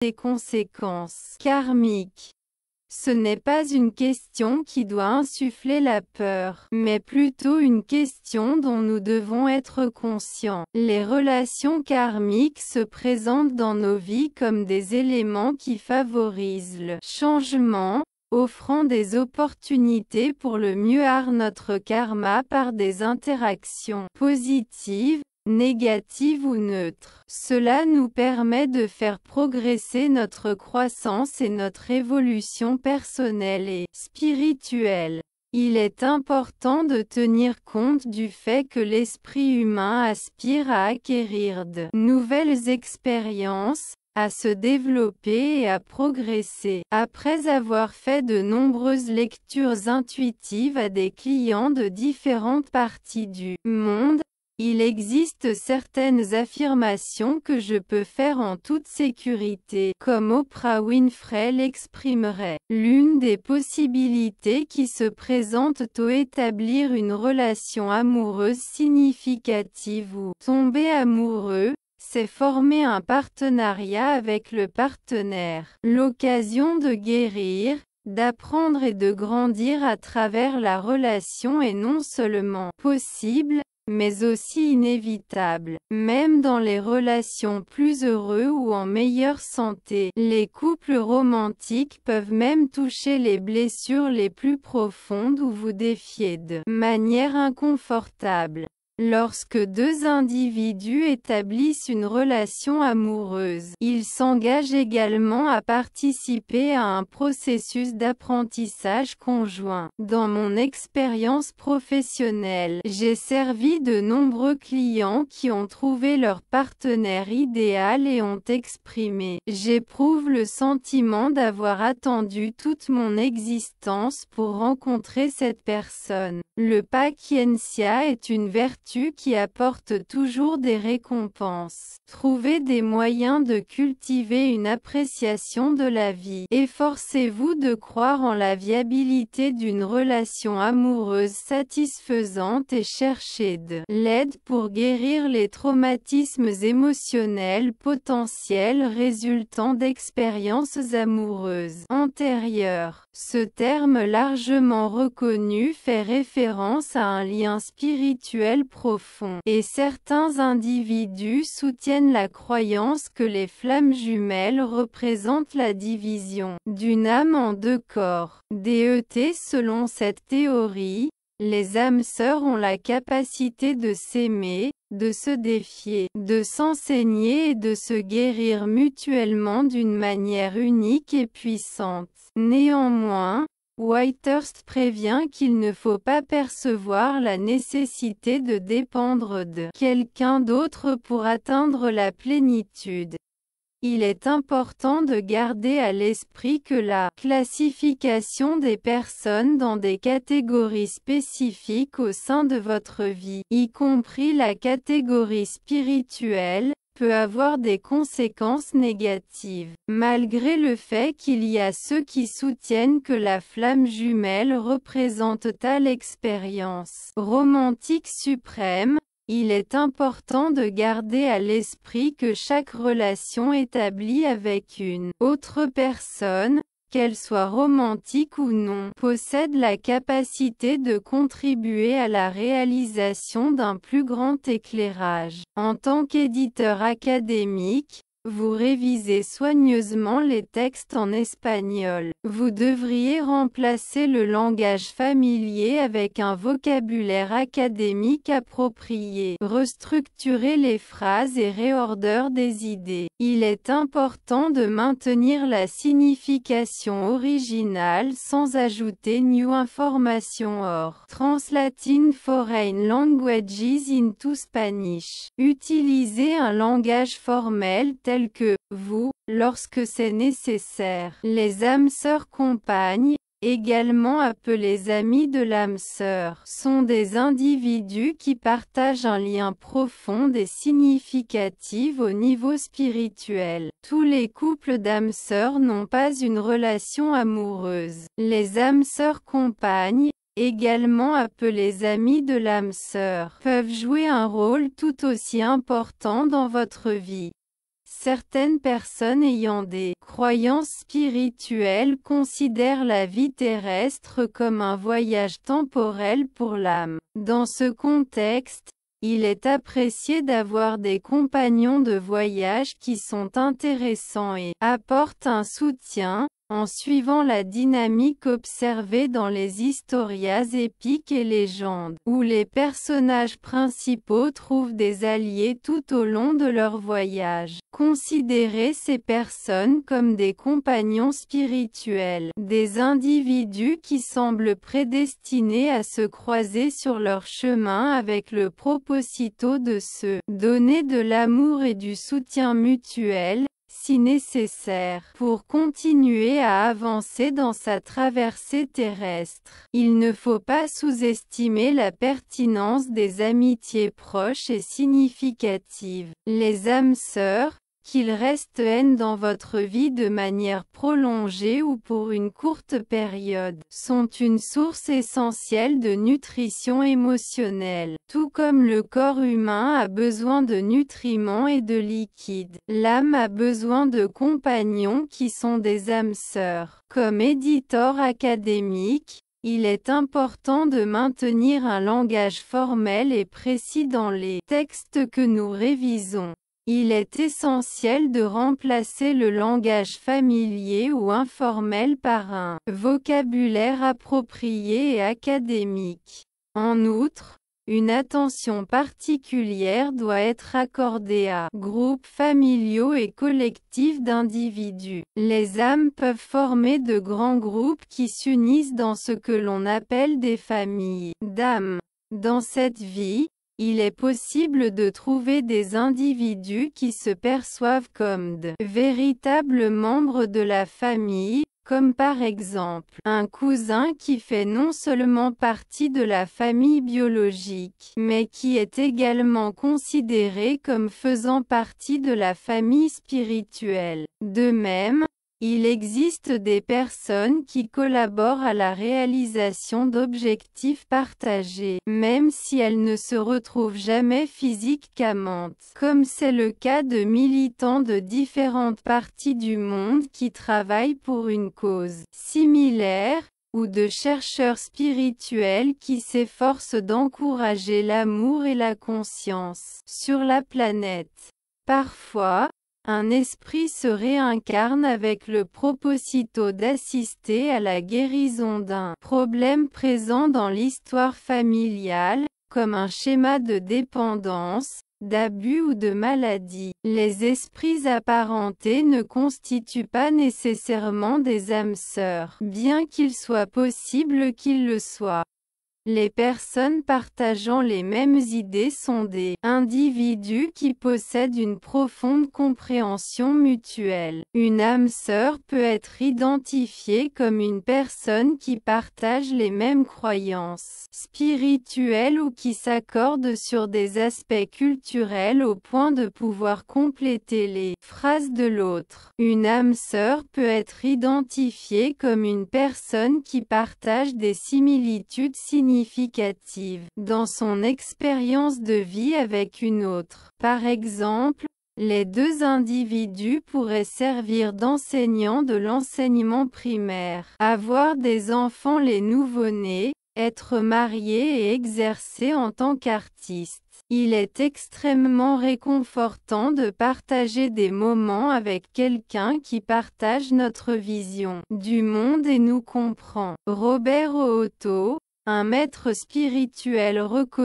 des conséquences karmiques. Ce n'est pas une question qui doit insuffler la peur, mais plutôt une question dont nous devons être conscients. Les relations karmiques se présentent dans nos vies comme des éléments qui favorisent le changement, offrant des opportunités pour le mieux notre karma par des interactions positives, négatives ou neutres. Cela nous permet de faire progresser notre croissance et notre évolution personnelle et spirituelle. Il est important de tenir compte du fait que l'esprit humain aspire à acquérir de nouvelles expériences, à se développer et à progresser. Après avoir fait de nombreuses lectures intuitives à des clients de différentes parties du monde, il existe certaines affirmations que je peux faire en toute sécurité, comme Oprah Winfrey l'exprimerait. L'une des possibilités qui se présentent est établir une relation amoureuse significative ou tomber amoureux, c'est former un partenariat avec le partenaire. L'occasion de guérir, d'apprendre et de grandir à travers la relation est non seulement possible, mais aussi inévitable. Même dans les relations plus heureux ou en meilleure santé, les couples romantiques peuvent même toucher les blessures les plus profondes ou vous défier de manière inconfortable. Lorsque deux individus établissent une relation amoureuse, ils s'engagent également à participer à un processus d'apprentissage conjoint. Dans mon expérience professionnelle, j'ai servi de nombreux clients qui ont trouvé leur partenaire idéal et ont exprimé « J'éprouve le sentiment d'avoir attendu toute mon existence pour rencontrer cette personne ». Le patience est une vertu qui apporte toujours des récompenses. Trouvez des moyens de cultiver une appréciation de la vie. Efforcez-vous de croire en la viabilité d'une relation amoureuse satisfaisante et cherchez de l'aide pour guérir les traumatismes émotionnels potentiels résultant d'expériences amoureuses antérieures. Ce terme largement reconnu fait référence à un lien spirituel profond, et certains individus soutiennent la croyance que les flammes jumelles représentent la division d'une âme en deux corps. Selon cette théorie, les âmes sœurs ont la capacité de s'aimer, de se défier, de s'enseigner et de se guérir mutuellement d'une manière unique et puissante. Néanmoins, Whitehurst prévient qu'il ne faut pas percevoir la nécessité de dépendre de quelqu'un d'autre pour atteindre la plénitude. Il est important de garder à l'esprit que la classification des personnes dans des catégories spécifiques au sein de votre vie, y compris la catégorie spirituelle, peut avoir des conséquences négatives. Malgré le fait qu'il y a ceux qui soutiennent que la flamme jumelle représente telle expérience romantique suprême, il est important de garder à l'esprit que chaque relation établie avec une autre personne, qu'elle soit romantique ou non, possède la capacité de contribuer à la réalisation d'un plus grand éclairage. En tant qu'éditeur académique, vous révisez soigneusement les textes en espagnol. Vous devriez remplacer le langage familier avec un vocabulaire académique approprié. Restructurer les phrases et réorder des idées. Il est important de maintenir la signification originale sans ajouter new information or translating foreign languages into Spanish. Utilisez un langage formel tel que « vous » lorsque c'est nécessaire. Les âmes sœurs compagnes, également appelés amis de l'âme sœur, sont des individus qui partagent un lien profond et significatif au niveau spirituel. Tous les couples d'âmes sœurs n'ont pas une relation amoureuse. Les âmes sœurs compagnes, également appelés amis de l'âme sœur, peuvent jouer un rôle tout aussi important dans votre vie. Certaines personnes ayant des croyances spirituelles considèrent la vie terrestre comme un voyage temporel pour l'âme. Dans ce contexte, il est apprécié d'avoir des compagnons de voyage qui sont intéressants et apportent un soutien, en suivant la dynamique observée dans les historias épiques et légendes, où les personnages principaux trouvent des alliés tout au long de leur voyage. Considérez ces personnes comme des compagnons spirituels, des individus qui semblent prédestinés à se croiser sur leur chemin avec le proposito de se donner de l'amour et du soutien mutuel, si nécessaire, pour continuer à avancer dans sa traversée terrestre. Il ne faut pas sous-estimer la pertinence des amitiés proches et significatives. Les âmes sœurs, qu'ils restent dans votre vie de manière prolongée ou pour une courte période, sont une source essentielle de nutrition émotionnelle. Tout comme le corps humain a besoin de nutriments et de liquides, l'âme a besoin de compagnons qui sont des âmes sœurs. Comme éditeur académique, il est important de maintenir un langage formel et précis dans les textes que nous révisons. Il est essentiel de remplacer le langage familier ou informel par un vocabulaire approprié et académique. En outre, une attention particulière doit être accordée à groupes familiaux et collectifs d'individus. Les âmes peuvent former de grands groupes qui s'unissent dans ce que l'on appelle des familles d'âmes. Dans cette vie, il est possible de trouver des individus qui se perçoivent comme de véritables membres de la famille, comme par exemple un cousin qui fait non seulement partie de la famille biologique, mais qui est également considéré comme faisant partie de la famille spirituelle. De même, il existe des personnes qui collaborent à la réalisation d'objectifs partagés, même si elles ne se retrouvent jamais physiquement, comme c'est le cas de militants de différentes parties du monde qui travaillent pour une cause similaire, ou de chercheurs spirituels qui s'efforcent d'encourager l'amour et la conscience sur la planète. Parfois, un esprit se réincarne avec le proposito d'assister à la guérison d'un problème présent dans l'histoire familiale, comme un schéma de dépendance, d'abus ou de maladie. Les esprits apparentés ne constituent pas nécessairement des âmes sœurs, bien qu'il soit possible qu'ils le soient. Les personnes partageant les mêmes idées sont des individus qui possèdent une profonde compréhension mutuelle. Une âme sœur peut être identifiée comme une personne qui partage les mêmes croyances spirituelles ou qui s'accorde sur des aspects culturels au point de pouvoir compléter les phrases de l'autre. Une âme sœur peut être identifiée comme une personne qui partage des similitudes significatives dans son expérience de vie avec une autre. Par exemple, les deux individus pourraient servir d'enseignants de l'enseignement primaire, avoir des enfants les nouveau-nés, être mariés et exercer en tant qu'artiste. Il est extrêmement réconfortant de partager des moments avec quelqu'un qui partage notre vision du monde et nous comprend. Robert Ootto, un maître spirituel reconnu